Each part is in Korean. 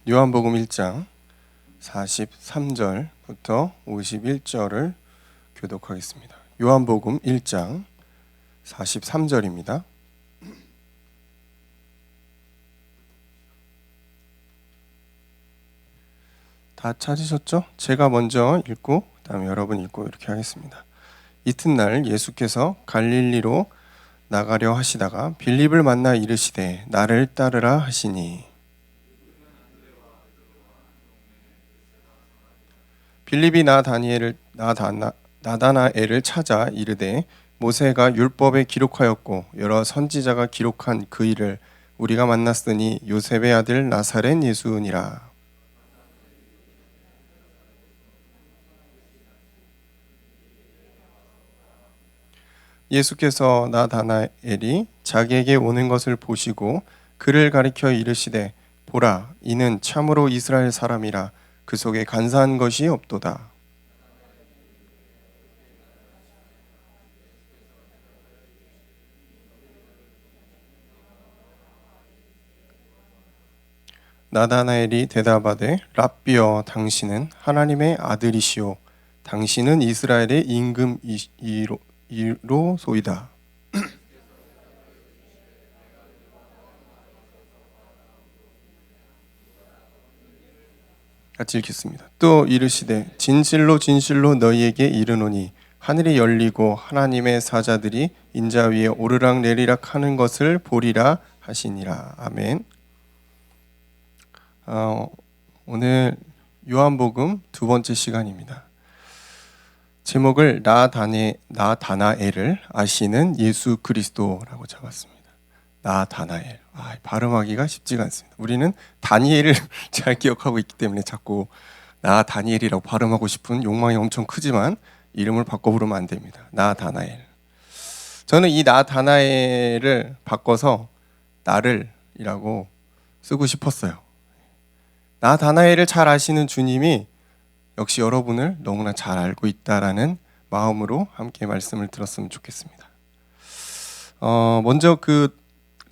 요한복음 1장 43절부터 51절을 교독하겠습니다. 요한복음 1장 43절입니다. 다 찾으셨죠? 제가 먼저 읽고 그다음에 여러분 읽고 이렇게 하겠습니다. 이튿날 예수께서 갈릴리로 나가려 하시다가 빌립을 만나 이르시되 나를 따르라 하시니 빌립이 나다나엘을 찾아 이르되 모세가 율법에 기록하였고 여러 선지자가 기록한 그 일을 우리가 만났으니 요셉의 아들 나사렛 예수니라. 예수께서 나다나엘이 자기에게 오는 것을 보시고 그를 가리켜 이르시되 보라 이는 참으로 이스라엘 사람이라 그 속에 간사한 것이 없도다. 나다나엘이 대답하되 랍비여 당신은 하나님의 아들이시오 당신은 이스라엘의 임금이로소이다. 같이 읽겠습니다. 또 이르시되 진실로 진실로 너희에게 이르노니 하늘이 열리고 하나님의 사자들이 인자 위에 오르락 내리락 하는 것을 보리라 하시니라. 아멘. 오늘 요한복음 두 번째 시간입니다. 제목을 나다나엘을 아시는 예수 그리스도라고 적었습니다. 나다나엘. 발음하기가 쉽지가 않습니다. 우리는 다니엘을 잘 기억하고 있기 때문에 자꾸 나다니엘이라고 발음하고 싶은 욕망이 엄청 크지만 이름을 바꿔 부르면 안 됩니다. 나다나엘. 저는 이 나다나엘을 바꿔서 나를이라고 쓰고 싶었어요. 나다나엘을 잘 아시는 주님이 역시 여러분을 너무나 잘 알고 있다라는 마음으로 함께 말씀을 들었으면 좋겠습니다. 먼저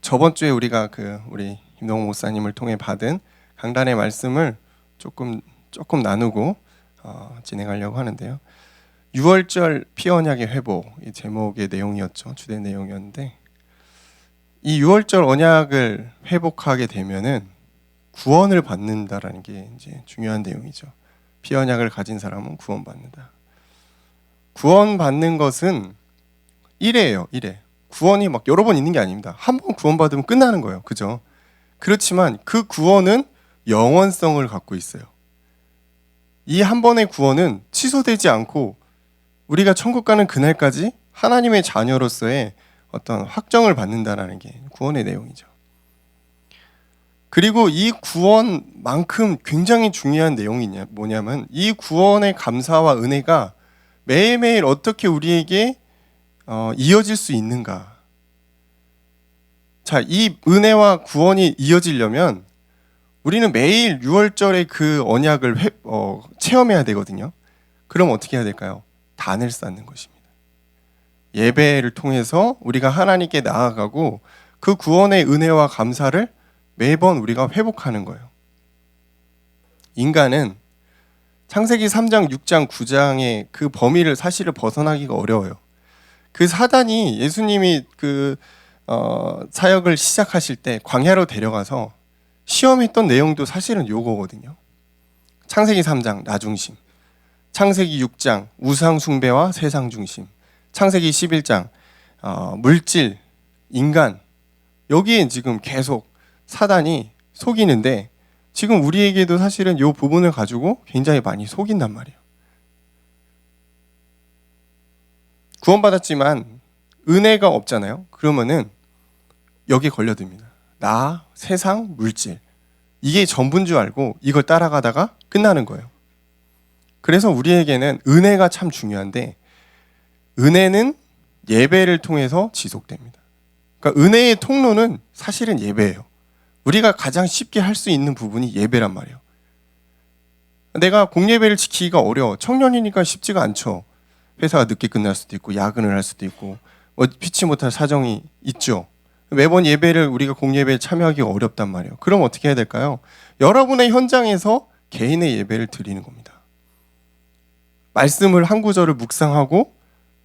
저번 주에 우리가 우리 김동호 목사님을 통해 받은 강단의 말씀을 조금 나누고 진행하려고 하는데요. 6월절 피언약의 회복 이 제목의 내용이었죠. 주된 내용이었는데 이 6월절 언약을 회복하게 되면은 구원을 받는다라는 게 이제 중요한 내용이죠. 피언약을 가진 사람은 구원받는다. 구원받는 것은 1회예요. 1회. 구원이 막 여러 번 있는 게 아닙니다. 한 번 구원받으면 끝나는 거예요. 그죠? 그렇지만 그 구원은 영원성을 갖고 있어요. 이 한 번의 구원은 취소되지 않고 우리가 천국 가는 그날까지 하나님의 자녀로서의 어떤 확정을 받는다는 게 구원의 내용이죠. 그리고 이 구원만큼 굉장히 중요한 내용이 뭐냐면 이 구원의 감사와 은혜가 매일매일 어떻게 우리에게 이어질 수 있는가. 자, 이 은혜와 구원이 이어지려면 우리는 매일 6월절의 그 언약을 체험해야 되거든요. 그럼 어떻게 해야 될까요? 단을 쌓는 것입니다. 예배를 통해서 우리가 하나님께 나아가고 그 구원의 은혜와 감사를 매번 우리가 회복하는 거예요. 인간은 창세기 3장, 6장, 9장의 그 범위를 사실을 벗어나기가 어려워요. 그 사단이 예수님이 사역을 시작하실 때 광야로 데려가서 시험했던 내용도 사실은 요거거든요. 창세기 3장 나 중심, 창세기 6장 우상 숭배와 세상 중심, 창세기 11장 물질, 인간 여기에 지금 계속 사단이 속이는데 지금 우리에게도 사실은 이 부분을 가지고 굉장히 많이 속인단 말이에요. 구원받았지만 은혜가 없잖아요. 그러면은 여기에 걸려듭니다. 나, 세상, 물질 이게 전부인 줄 알고 이걸 따라가다가 끝나는 거예요. 그래서 우리에게는 은혜가 참 중요한데 은혜는 예배를 통해서 지속됩니다. 그러니까 은혜의 통로는 사실은 예배예요. 우리가 가장 쉽게 할 수 있는 부분이 예배란 말이에요. 내가 공예배를 지키기가 어려워. 청년이니까 쉽지가 않죠. 회사가 늦게 끝날 수도 있고 야근을 할 수도 있고 피치 못할 사정이 있죠. 매번 예배를 우리가 공예배에 참여하기가 어렵단 말이에요. 그럼 어떻게 해야 될까요? 여러분의 현장에서 개인의 예배를 드리는 겁니다. 말씀을 한 구절을 묵상하고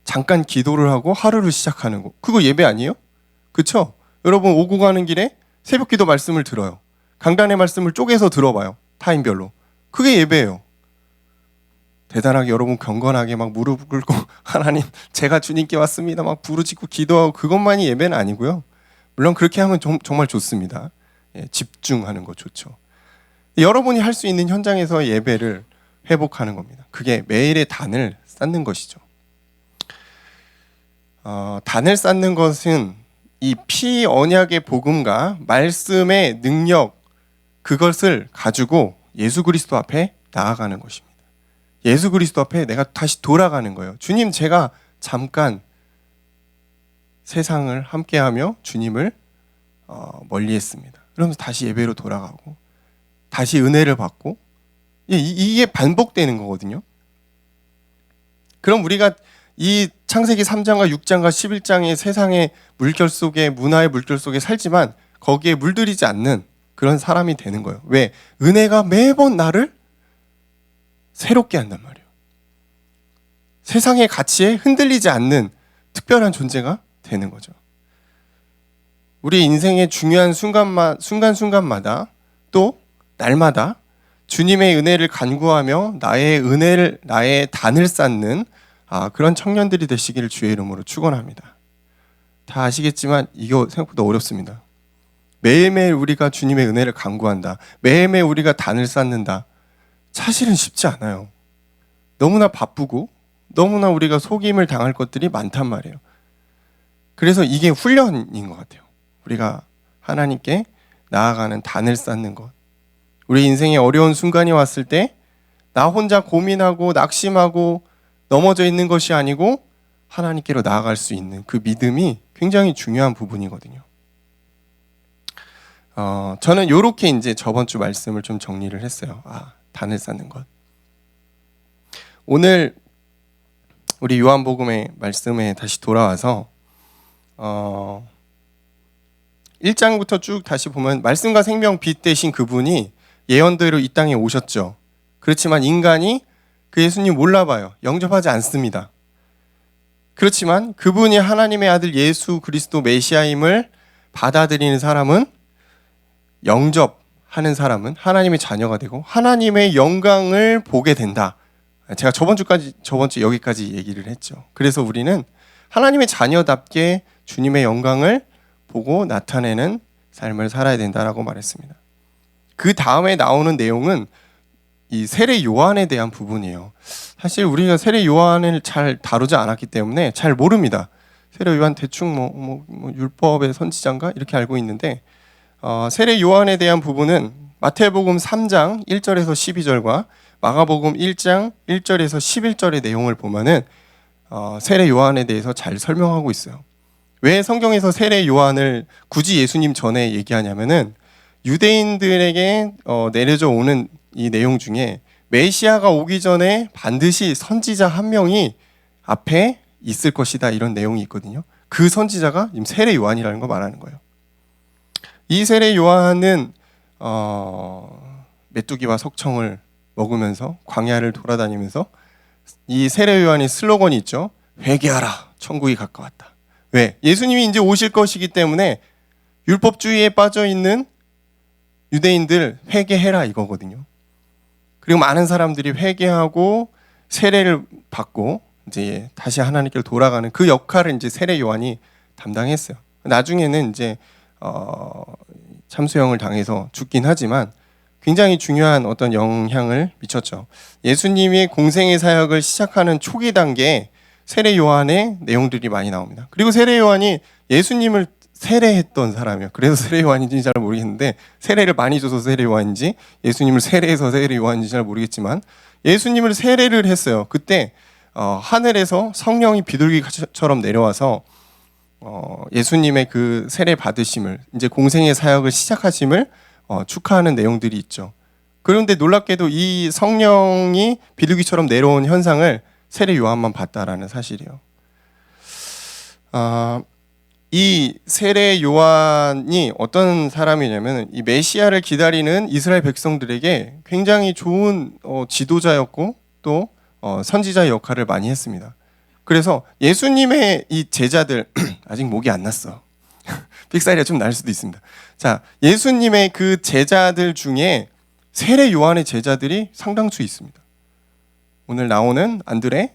잠깐 기도를 하고 하루를 시작하는 거. 그거 예배 아니에요? 그쵸? 여러분 오고 가는 길에 새벽 기도 말씀을 들어요. 강단의 말씀을 쪼개서 들어봐요. 타임별로. 그게 예배예요. 대단하게 여러분 경건하게 막 무릎 꿇고 하나님 제가 주님께 왔습니다. 막 부르짖고 기도하고 그것만이 예배는 아니고요. 물론 그렇게 하면 정말 좋습니다. 예, 집중하는 거 좋죠. 여러분이 할 수 있는 현장에서 예배를 회복하는 겁니다. 그게 매일의 단을 쌓는 것이죠. 단을 쌓는 것은 이 피언약의 복음과 말씀의 능력 그것을 가지고 예수 그리스도 앞에 나아가는 것입니다. 예수 그리스도 앞에 내가 다시 돌아가는 거예요. 주님 제가 잠깐 세상을 함께하며 주님을 멀리했습니다. 그러면서 다시 예배로 돌아가고 다시 은혜를 받고 이게 반복되는 거거든요. 그럼 우리가 이 창세기 3장과 6장과 11장의 세상의 물결 속에 문화의 물결 속에 살지만 거기에 물들이지 않는 그런 사람이 되는 거예요. 왜? 은혜가 매번 나를 새롭게 한단 말이에요. 세상의 가치에 흔들리지 않는 특별한 존재가 되는 거죠. 우리 인생의 중요한 순간순간마다 또 날마다 주님의 은혜를 간구하며 나의 단을 쌓는 그런 청년들이 되시기를 주의 이름으로 축원합니다. 다 아시겠지만 이거 생각보다 어렵습니다. 매일매일 우리가 주님의 은혜를 간구한다. 매일매일 우리가 단을 쌓는다. 사실은 쉽지 않아요. 너무나 바쁘고 너무나 우리가 속임을 당할 것들이 많단 말이에요. 그래서 이게 훈련인 것 같아요. 우리가 하나님께 나아가는 단을 쌓는 것. 우리 인생에 어려운 순간이 왔을 때 나 혼자 고민하고 낙심하고 넘어져 있는 것이 아니고 하나님께로 나아갈 수 있는 그 믿음이 굉장히 중요한 부분이거든요. 저는 이렇게 이제 저번 주 말씀을 좀 정리를 했어요. 단을 쌓는 것. 오늘 우리 요한복음의 말씀에 다시 돌아와서 1장부터 쭉 다시 보면 말씀과 생명 빛 되신 그분이 예언대로 이 땅에 오셨죠. 그렇지만 인간이 그 예수님 몰라봐요. 영접하지 않습니다. 그렇지만 그분이 하나님의 아들 예수 그리스도 메시아임을 받아들이는 사람은 영접하는 사람은 하나님의 자녀가 되고 하나님의 영광을 보게 된다. 제가 저번 주 여기까지 얘기를 했죠. 그래서 우리는 하나님의 자녀답게 주님의 영광을 보고 나타내는 삶을 살아야 된다라고 말했습니다. 그 다음에 나오는 내용은 이 세례 요한에 대한 부분이에요. 사실 우리가 세례 요한을 잘 다루지 않았기 때문에 잘 모릅니다. 세례 요한 대충 율법의 선지자인가 이렇게 알고 있는데 세례 요한에 대한 부분은 마태복음 3장 1절에서 12절과 마가복음 1장 1절에서 11절의 내용을 보면은 세례 요한에 대해서 잘 설명하고 있어요. 왜 성경에서 세례 요한을 굳이 예수님 전에 얘기하냐면은 유대인들에게 내려져 오는 이 내용 중에 메시아가 오기 전에 반드시 선지자 한 명이 앞에 있을 것이다 이런 내용이 있거든요. 그 선지자가 지금 세례 요한이라는 거 말하는 거예요. 이 세례 요한은 메뚜기와 석청을 먹으면서 광야를 돌아다니면서 이 세례 요한의 슬로건이 있죠. 회개하라, 천국이 가까웠다. 왜? 예수님이 이제 오실 것이기 때문에 율법주의에 빠져 있는 유대인들 회개해라 이거거든요. 그리고 많은 사람들이 회개하고 세례를 받고 이제 다시 하나님께로 돌아가는 그 역할을 이제 세례 요한이 담당했어요. 나중에는 이제 참수형을 당해서 죽긴 하지만 굉장히 중요한 어떤 영향을 미쳤죠. 예수님이 공생의 사역을 시작하는 초기 단계에 세례 요한의 내용들이 많이 나옵니다. 그리고 세례 요한이 예수님을 세례했던 사람이에요. 그래서 세례 요한인지 잘 모르겠는데 세례를 많이 줘서 세례 요한인지 예수님을 세례해서 세례 요한인지 잘 모르겠지만 예수님을 세례를 했어요. 그때 하늘에서 성령이 비둘기처럼 내려와서 예수님의 그 세례 받으심을 이제 공생의 사역을 시작하심을 축하하는 내용들이 있죠. 그런데 놀랍게도 이 성령이 비둘기처럼 내려온 현상을 세례 요한만 봤다라는 사실이에요. 이 세례 요한이 어떤 사람이냐면 이 메시아를 기다리는 이스라엘 백성들에게 굉장히 좋은 지도자였고 또 선지자 역할을 많이 했습니다. 그래서 예수님의 이 제자들 아직 목이 안 났어. 픽사리가 좀 날 수도 있습니다. 자, 예수님의 그 제자들 중에 세례 요한의 제자들이 상당수 있습니다. 오늘 나오는 안드레,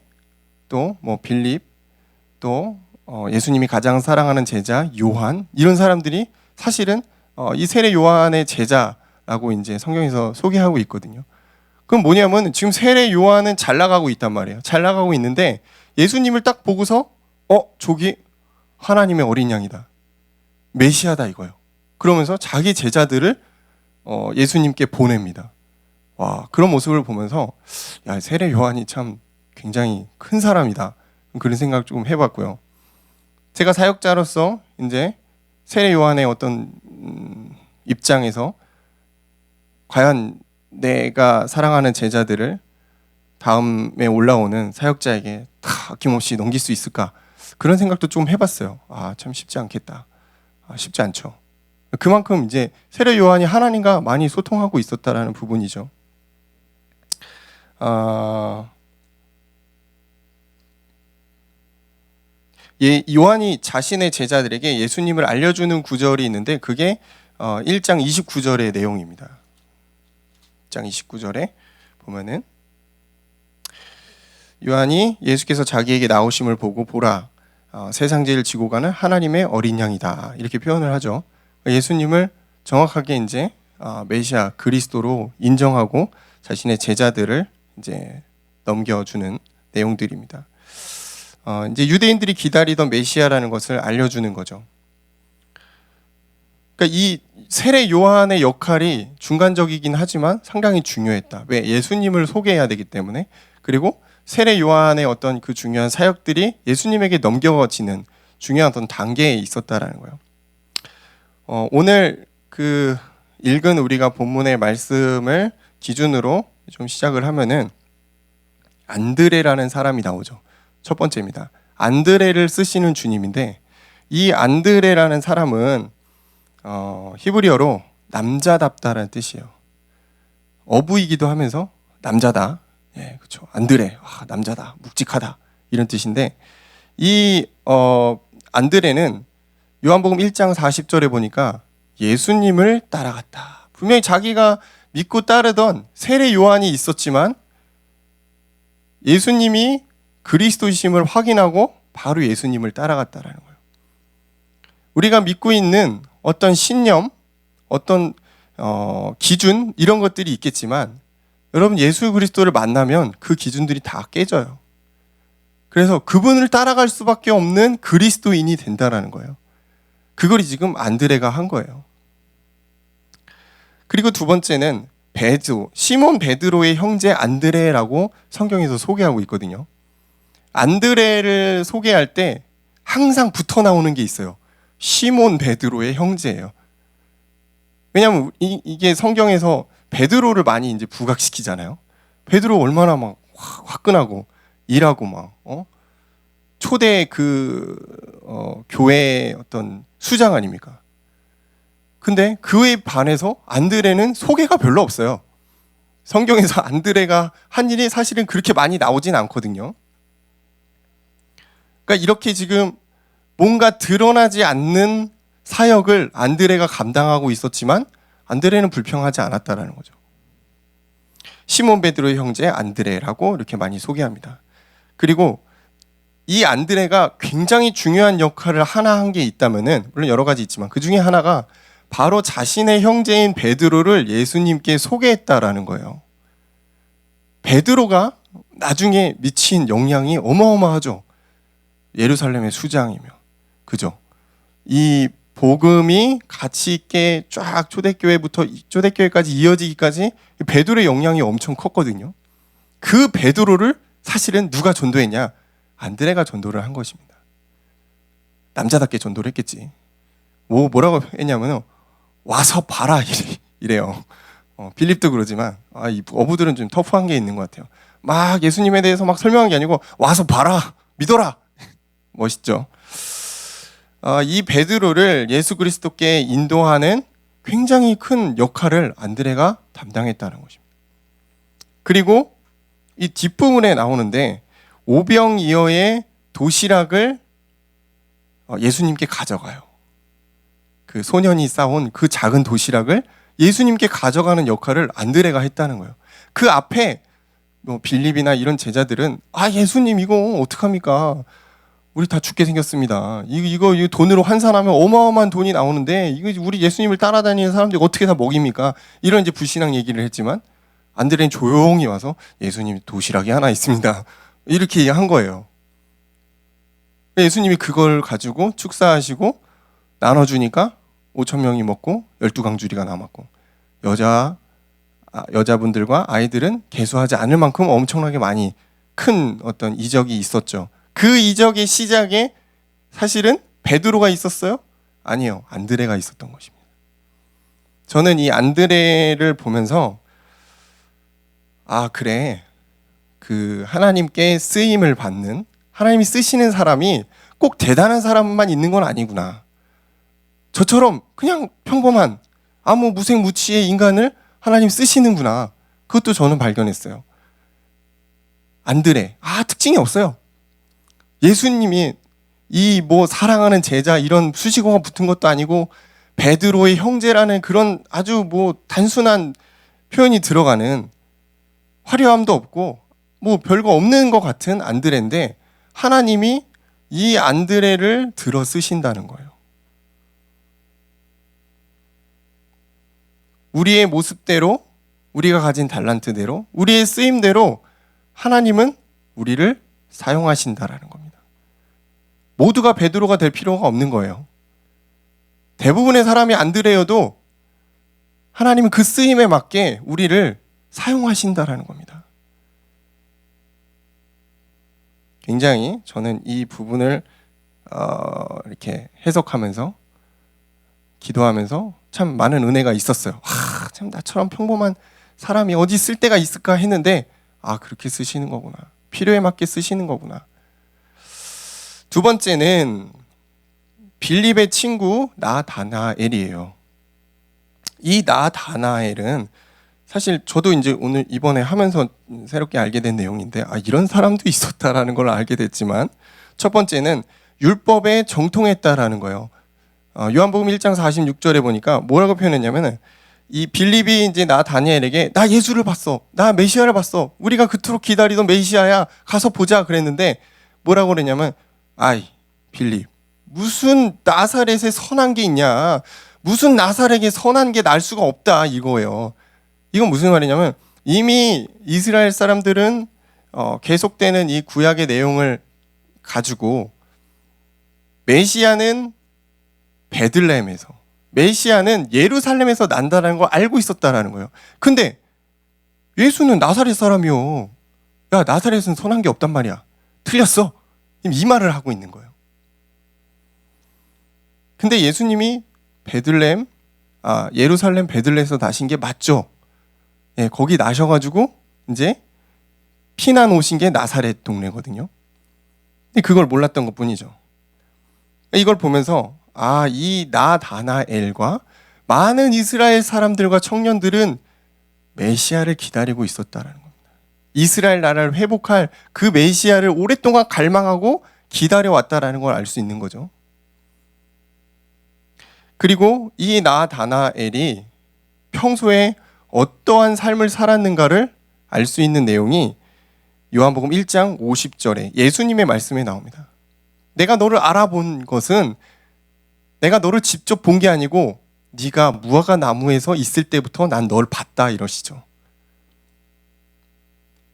또 뭐 빌립, 또 예수님이 가장 사랑하는 제자 요한, 이런 사람들이 사실은 이 세례 요한의 제자라고 이제 성경에서 소개하고 있거든요. 그럼 뭐냐면 지금 세례 요한은 잘 나가고 있단 말이에요. 잘 나가고 있는데 예수님을 딱 보고서 저기 하나님의 어린 양이다, 메시아다 이거예요. 그러면서 자기 제자들을 예수님께 보냅니다. 와, 그런 모습을 보면서 야, 세례 요한이 참 굉장히 큰 사람이다, 그런 생각 좀 해봤고요. 제가 사역자로서 이제 세례 요한의 어떤 입장에서 과연 내가 사랑하는 제자들을 다음에 올라오는 사역자에게 다 아낌없이 넘길 수 있을까, 그런 생각도 좀 해봤어요. 참 쉽지 않겠다. 쉽지 않죠. 그만큼 이제 세례 요한이 하나님과 많이 소통하고 있었다라는 부분이죠. 요한이 자신의 제자들에게 예수님을 알려주는 구절이 있는데 그게 1장 29절의 내용입니다. 1장 29절에 보면은 요한이 예수께서 자기에게 나오심을 보고 보라, 세상 죄를 지고 가는 하나님의 어린 양이다, 이렇게 표현을 하죠. 예수님을 정확하게 이제 메시아 그리스도로 인정하고 자신의 제자들을 이제 넘겨주는 내용들입니다. 이제 유대인들이 기다리던 메시아라는 것을 알려주는 거죠. 그러니까 이 세례 요한의 역할이 중간적이긴 하지만 상당히 중요했다. 왜? 예수님을 소개해야 되기 때문에. 그리고 세례 요한의 어떤 그 중요한 사역들이 예수님에게 넘겨지는 중요한 어떤 단계에 있었다라는 거예요. 오늘 그 읽은 우리가 본문의 말씀을 기준으로 좀 시작을 하면은 안드레라는 사람이 나오죠. 첫 번째입니다. 안드레를 쓰시는 주님인데 이 안드레라는 사람은 히브리어로 남자답다라는 뜻이에요. 어부이기도 하면서 남자다. 예, 그렇죠. 안드레, 남자다, 묵직하다, 이런 뜻인데 이 안드레는 요한복음 1장 40절에 보니까 예수님을 따라갔다. 분명히 자기가 믿고 따르던 세례 요한이 있었지만 예수님이 그리스도이심을 확인하고 바로 예수님을 따라갔다라는 거예요. 우리가 믿고 있는 어떤 신념, 어떤 기준, 이런 것들이 있겠지만 여러분, 예수 그리스도를 만나면 그 기준들이 다 깨져요. 그래서 그분을 따라갈 수밖에 없는 그리스도인이 된다라는 거예요. 그걸 지금 안드레가 한 거예요. 그리고 두 번째는 시몬 베드로의 형제 안드레라고 성경에서 소개하고 있거든요. 안드레를 소개할 때 항상 붙어 나오는 게 있어요. 시몬 베드로의 형제예요. 왜냐하면 이게 성경에서 베드로를 많이 이제 부각시키잖아요. 베드로 얼마나 막 화끈하고 일하고 막 초대 교회의 어떤 수장 아닙니까? 근데 그에 반해서 안드레는 소개가 별로 없어요. 성경에서 안드레가 한 일이 사실은 그렇게 많이 나오진 않거든요. 그러니까 이렇게 지금 뭔가 드러나지 않는 사역을 안드레가 감당하고 있었지만 안드레는 불평하지 않았다라는 거죠. 시몬 베드로의 형제 안드레라고 이렇게 많이 소개합니다. 그리고 이 안드레가 굉장히 중요한 역할을 하나 한 게 있다면은, 물론 여러 가지 있지만 그 중에 하나가 바로 자신의 형제인 베드로를 예수님께 소개했다라는 거예요. 베드로가 나중에 미친 영향이 어마어마하죠. 예루살렘의 수장이며, 그죠? 이 복음이 가치 있게 쫙 초대교회까지 이어지기까지 베드로의 영향이 엄청 컸거든요. 그 베드로를 사실은 누가 전도했냐? 안드레가 전도를 한 것입니다. 남자답게 전도를 했겠지. 뭐라고 했냐면 와서 봐라 이래요. 빌립도 그러지만 이 어부들은 좀 터프한 게 있는 것 같아요. 막 예수님에 대해서 막 설명한 게 아니고 와서 봐라, 믿어라. 멋있죠. 이 베드로를 예수 그리스도께 인도하는 굉장히 큰 역할을 안드레가 담당했다는 것입니다. 그리고 이 뒷부분에 나오는데 오병이어의 도시락을 예수님께 가져가요. 그 소년이 싸온 그 작은 도시락을 예수님께 가져가는 역할을 안드레가 했다는 거예요. 그 앞에 빌립이나 이런 제자들은 예수님 이거 어떡합니까? 우리 다 죽게 생겼습니다. 이거 돈으로 환산하면 어마어마한 돈이 나오는데 이거 우리 예수님을 따라다니는 사람들이 어떻게 다 먹입니까? 이런 이제 불신앙 얘기를 했지만 안드레는 조용히 와서 예수님 도시락이 하나 있습니다. 이렇게 한 거예요. 예수님이 그걸 가지고 축사하시고 나눠주니까 5,000명이 먹고 12강주리가 남았고 여자분들과 아이들은 계수하지 않을 만큼 엄청나게 많이 큰 어떤 이적이 있었죠. 그 이적의 시작에 사실은 베드로가 있었어요? 아니요. 안드레가 있었던 것입니다. 저는 이 안드레를 보면서 그래. 그 하나님께 쓰임을 받는 하나님이 쓰시는 사람이 꼭 대단한 사람만 있는 건 아니구나. 저처럼 그냥 평범한 아무 무색무취의 인간을 하나님 쓰시는구나. 그것도 저는 발견했어요. 안드레. 특징이 없어요. 예수님이 이 사랑하는 제자 이런 수식어가 붙은 것도 아니고 베드로의 형제라는 그런 아주 단순한 표현이 들어가는 화려함도 없고 별거 없는 것 같은 안드레인데 하나님이 이 안드레를 들어 쓰신다는 거예요. 우리의 모습대로 우리가 가진 달란트대로 우리의 쓰임대로 하나님은 우리를 사용하신다라는 겁니다. 모두가 베드로가 될 필요가 없는 거예요. 대부분의 사람이 안드레여도 하나님은 그 쓰임에 맞게 우리를 사용하신다라는 겁니다. 굉장히 저는 이 부분을 이렇게 해석하면서 기도하면서 참 많은 은혜가 있었어요. 참 나처럼 평범한 사람이 어디 쓸 데가 있을까 했는데 그렇게 쓰시는 거구나. 필요에 맞게 쓰시는 거구나. 두 번째는 빌립의 친구 나다나엘이에요. 이 나다나엘은 사실 저도 이제 오늘 이번에 하면서 새롭게 알게 된 내용인데 이런 사람도 있었다라는 걸 알게 됐지만 첫 번째는 율법에 정통했다라는 거예요. 요한복음 1장 46절에 보니까 뭐라고 표현했냐면은 이 빌립이 이제 나다니엘에게 나 예수를 봤어. 나 메시아를 봤어. 우리가 그토록 기다리던 메시아야. 가서 보자 그랬는데 뭐라고 그랬냐면 빌립 무슨 나사렛에 선한 게 있냐. 무슨 나사렛에 선한 게 날 수가 없다 이거예요. 이건 무슨 말이냐면 이미 이스라엘 사람들은 계속되는 이 구약의 내용을 가지고 메시아는 베들레헴에서 메시아는 예루살렘에서 난다는 걸 알고 있었다라는 거예요. 근데 예수는 나사렛 사람이요. 야 나사렛은 선한 게 없단 말이야. 틀렸어. 이 말을 하고 있는 거예요. 근데 예수님이 예루살렘 베들레헴에서 나신 게 맞죠. 거기 나셔가지고 이제 피난 오신 게 나사렛 동네거든요. 근데 그걸 몰랐던 것뿐이죠. 이걸 보면서 이 나다나엘과 많은 이스라엘 사람들과 청년들은 메시아를 기다리고 있었다라는 겁니다. 이스라엘 나라를 회복할 그 메시아를 오랫동안 갈망하고 기다려왔다라는 걸 알 수 있는 거죠. 그리고 이 나다나엘이 평소에 어떠한 삶을 살았는가를 알 수 있는 내용이 요한복음 1장 50절에 예수님의 말씀에 나옵니다. 내가 너를 알아본 것은 내가 너를 직접 본 게 아니고 네가 무화과 나무에서 있을 때부터 난 널 봤다 이러시죠.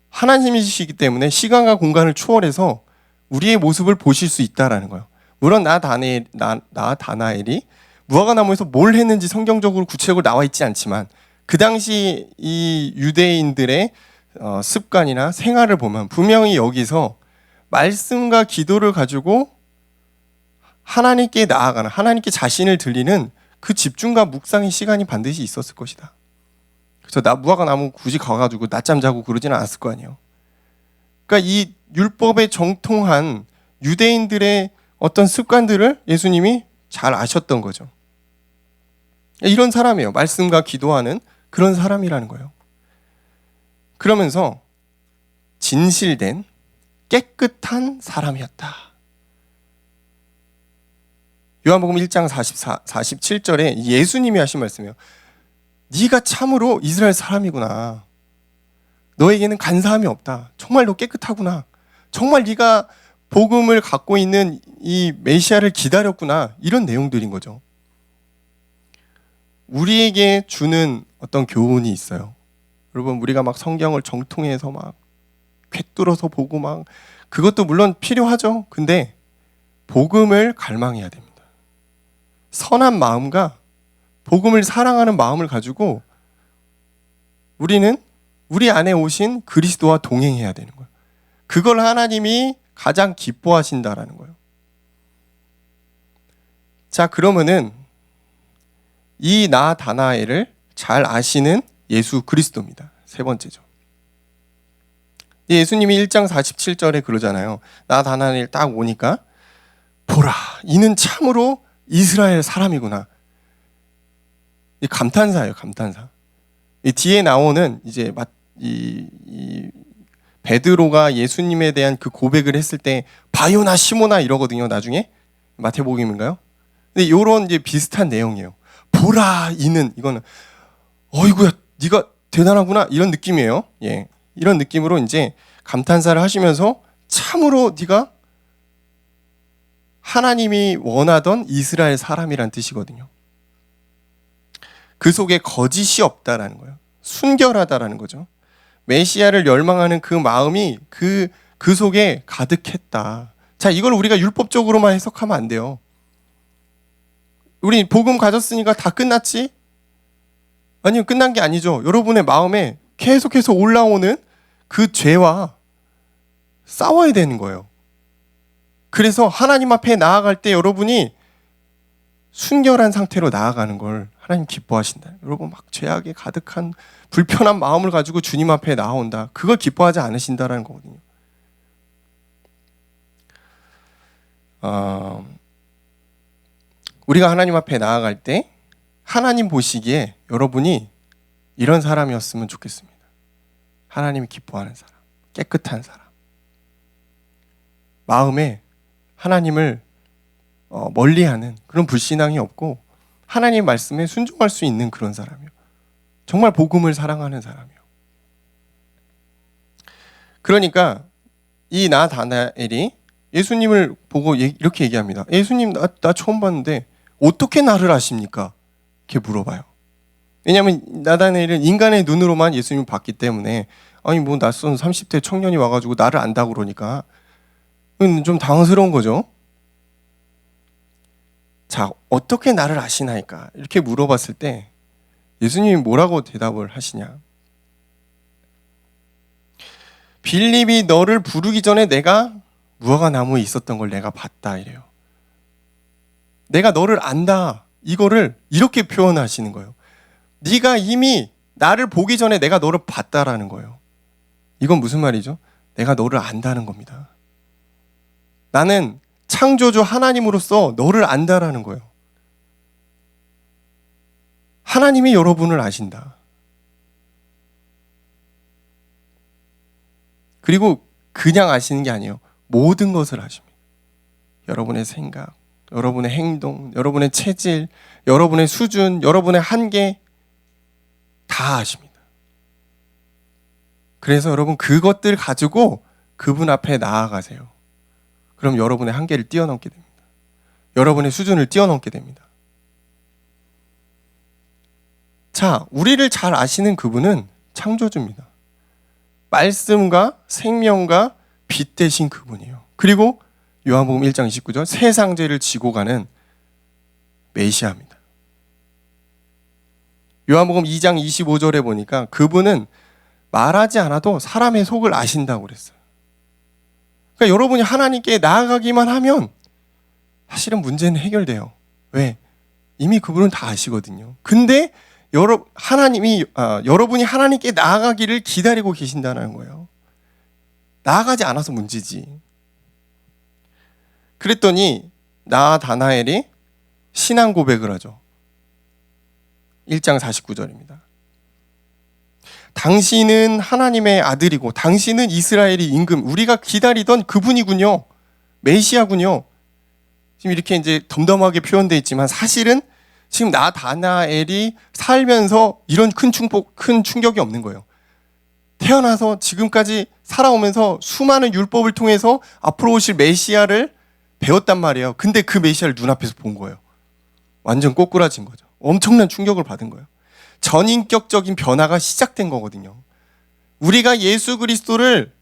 하나님이시기 때문에 시간과 공간을 초월해서 우리의 모습을 보실 수 있다라는 거예요. 물론 나다나엘이 무화과 나무에서 뭘 했는지 성경적으로 구체적으로 나와 있지 않지만 그 당시 이 유대인들의 습관이나 생활을 보면 분명히 여기서 말씀과 기도를 가지고 하나님께 나아가는 하나님께 자신을 드리는 그 집중과 묵상의 시간이 반드시 있었을 것이다. 그래서 무화과 나무 굳이 가가지고 낮잠 자고 그러지는 않았을 거 아니에요. 그러니까 이 율법에 정통한 유대인들의 어떤 습관들을 예수님이 잘 아셨던 거죠. 이런 사람이에요. 말씀과 기도하는 그런 사람이라는 거예요. 그러면서 진실된 깨끗한 사람이었다. 요한복음 1장 47절에 예수님이 하신 말씀이에요. 네가 참으로 이스라엘 사람이구나. 너에게는 간사함이 없다. 정말 너 깨끗하구나. 정말 네가 복음을 갖고 있는 이 메시아를 기다렸구나. 이런 내용들인 거죠. 우리에게 주는 어떤 교훈이 있어요. 여러분, 우리가 막 성경을 정통해서 막 꿰뚫어서 보고 막 그것도 물론 필요하죠. 근데 복음을 갈망해야 됩니다. 선한 마음과 복음을 사랑하는 마음을 가지고 우리는 우리 안에 오신 그리스도와 동행해야 되는 거예요. 그걸 하나님이 가장 기뻐하신다라는 거예요. 자, 그러면은 이 나다나엘을 잘 아시는 예수 그리스도입니다. 세 번째죠. 예수님이 1장 47절에 그러잖아요. 나다나엘 딱 오니까 보라, 이는 참으로 이스라엘 사람이구나. 이 감탄사예요, 감탄사. 이 뒤에 나오는 이제 이 베드로가 예수님에 대한 그 고백을 했을 때 바요나 시모나 이러거든요. 나중에 마태복음인가요? 근데 이런 이제 비슷한 내용이에요. 보라, 이는 이거는 어이구야, 네가 대단하구나 이런 느낌이에요. 예, 이런 느낌으로 이제 감탄사를 하시면서 참으로 네가 하나님이 원하던 이스라엘 사람이란 뜻이거든요. 그 속에 거짓이 없다라는 거예요. 순결하다라는 거죠. 메시아를 열망하는 그 마음이 그 속에 가득했다. 자, 이걸 우리가 율법적으로만 해석하면 안 돼요. 우리 복음 가졌으니까 다 끝났지? 아니요, 끝난 게 아니죠. 여러분의 마음에 계속해서 올라오는 그 죄와 싸워야 되는 거예요. 그래서 하나님 앞에 나아갈 때 여러분이 순결한 상태로 나아가는 걸 하나님 기뻐하신다. 여러분 막 죄악에 가득한 불편한 마음을 가지고 주님 앞에 나아온다. 그걸 기뻐하지 않으신다라는 거거든요. 우리가 하나님 앞에 나아갈 때 하나님 보시기에 여러분이 이런 사람이었으면 좋겠습니다. 하나님이 기뻐하는 사람, 깨끗한 사람, 마음에 하나님을 멀리하는 그런 불신앙이 없고 하나님 말씀에 순종할 수 있는 그런 사람이요. 정말 복음을 사랑하는 사람이요. 그러니까 이 나다나엘이 예수님을 보고 이렇게 얘기합니다. 예수님, 나 처음 봤는데 어떻게 나를 아십니까? 이렇게 물어봐요. 왜냐하면 나다나엘은 인간의 눈으로만 예수님을 봤기 때문에 아니 뭐 낯선 30대 청년이 와가지고 나를 안다고 그러니까 좀 당황스러운 거죠. 자, 어떻게 나를 아시나이까? 이렇게 물어봤을 때 예수님이 뭐라고 대답을 하시냐? 빌립이 너를 부르기 전에 내가 무화과 나무에 있었던 걸 내가 봤다 이래요. 내가 너를 안다. 이거를 이렇게 표현하시는 거예요. 네가 이미 나를 보기 전에 내가 너를 봤다라는 거예요. 이건 무슨 말이죠? 내가 너를 안다는 겁니다. 나는 창조주 하나님으로서 너를 안다라는 거예요. 하나님이 여러분을 아신다. 그리고 그냥 아시는 게 아니에요. 모든 것을 아십니다. 여러분의 생각, 여러분의 행동, 여러분의 체질, 여러분의 수준, 여러분의 한계 다 아십니다. 그래서 여러분 그것들 가지고 그분 앞에 나아가세요. 그럼 여러분의 한계를 뛰어넘게 됩니다. 여러분의 수준을 뛰어넘게 됩니다. 자, 우리를 잘 아시는 그분은 창조주입니다. 말씀과 생명과 빛 되신 그분이에요. 그리고 요한복음 1장 29절 세상 죄를 지고 가는 메시아입니다. 요한복음 2장 25절에 보니까 그분은 말하지 않아도 사람의 속을 아신다고 그랬어요. 그러니까 여러분이 하나님께 나아가기만 하면 사실은 문제는 해결돼요. 왜? 이미 그분은 다 아시거든요. 근데 여러분이 하나님께 나아가기를 기다리고 계신다는 거예요. 나아가지 않아서 문제지. 그랬더니 나다나엘이 신앙 고백을 하죠. 1장 49절입니다. 당신은 하나님의 아들이고 당신은 이스라엘의 임금, 우리가 기다리던 그분이군요. 메시아군요. 지금 이렇게 이제 덤덤하게 표현되어 있지만 사실은 지금 나다나엘이 살면서 이런 큰 충격이 없는 거예요. 태어나서 지금까지 살아오면서 수많은 율법을 통해서 앞으로 오실 메시아를 배웠단 말이에요. 근데 그 메시아를 눈앞에서 본 거예요. 완전 꼬꾸라진 거죠. 엄청난 충격을 받은 거예요. 전인격적인 변화가 시작된 거거든요. 우리가 예수 그리스도를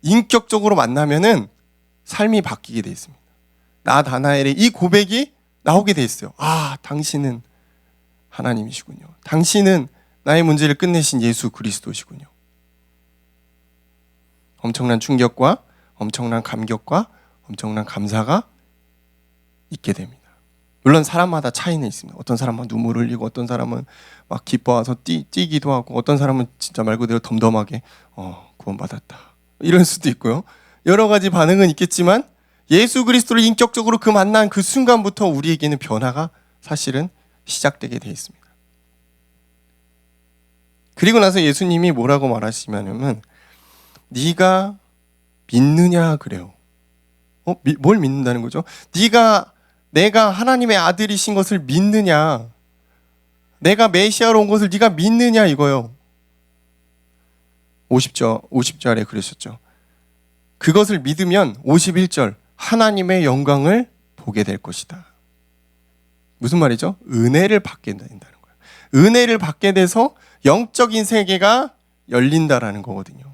인격적으로 만나면은 삶이 바뀌게 돼 있습니다. 나다나엘의 이 고백이 나오게 돼 있어요. 아, 당신은 하나님이시군요. 당신은 나의 문제를 끝내신 예수 그리스도시군요. 엄청난 충격과 엄청난 감격과 엄청난 감사가 있게 됩니다. 물론 사람마다 차이는 있습니다. 어떤 사람은 눈물을 흘리고 어떤 사람은 막 기뻐와서 뛰기도 하고 어떤 사람은 진짜 말 그대로 덤덤하게 구원받았다 이럴 수도 있고요. 여러 가지 반응은 있겠지만 예수 그리스도를 인격적으로 그 만난 그 순간부터 우리에게는 변화가 사실은 시작되게 되어 있습니다. 그리고 나서 예수님이 뭐라고 말하시냐면 네가 믿느냐 그래요. 뭘 믿는다는 거죠? 내가 하나님의 아들이신 것을 믿느냐? 내가 메시아로 온 것을 네가 믿느냐 이거요. 50절에 그러셨죠. 그것을 믿으면 51절 하나님의 영광을 보게 될 것이다. 무슨 말이죠? 은혜를 받게 된다는 거예요. 은혜를 받게 돼서 영적인 세계가 열린다라는 거거든요.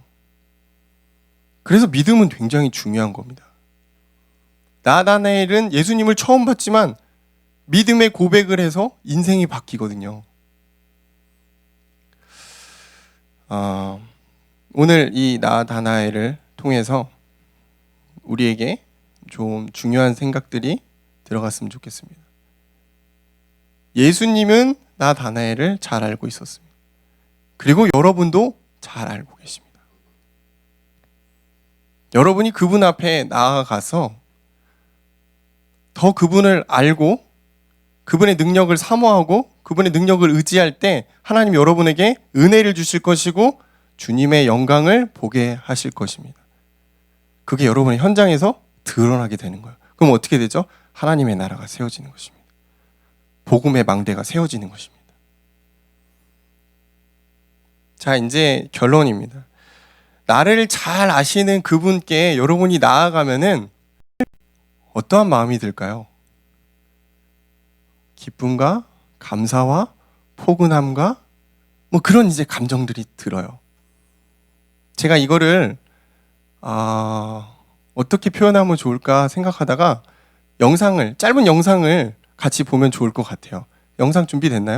그래서 믿음은 굉장히 중요한 겁니다. 나다나엘은 예수님을 처음 봤지만 믿음의 고백을 해서 인생이 바뀌거든요. 오늘 이 나다나엘을 통해서 우리에게 좀 중요한 생각들이 들어갔으면 좋겠습니다. 예수님은 나다나엘을 잘 알고 있었습니다. 그리고 여러분도 잘 알고 계십니다. 여러분이 그분 앞에 나아가서 더 그분을 알고 그분의 능력을 사모하고 그분의 능력을 의지할 때 하나님 여러분에게 은혜를 주실 것이고 주님의 영광을 보게 하실 것입니다. 그게 여러분의 현장에서 드러나게 되는 거예요. 그럼 어떻게 되죠? 하나님의 나라가 세워지는 것입니다. 복음의 망대가 세워지는 것입니다. 자, 이제 결론입니다. 나를 잘 아시는 그분께 여러분이 나아가면은 어떠한 마음이 들까요? 기쁨과 감사와 포근함과 뭐 그런 이제 감정들이 들어요. 제가 이거를 어떻게 표현하면 좋을까 생각하다가 짧은 영상을 같이 보면 좋을 것 같아요. 영상 준비됐나요?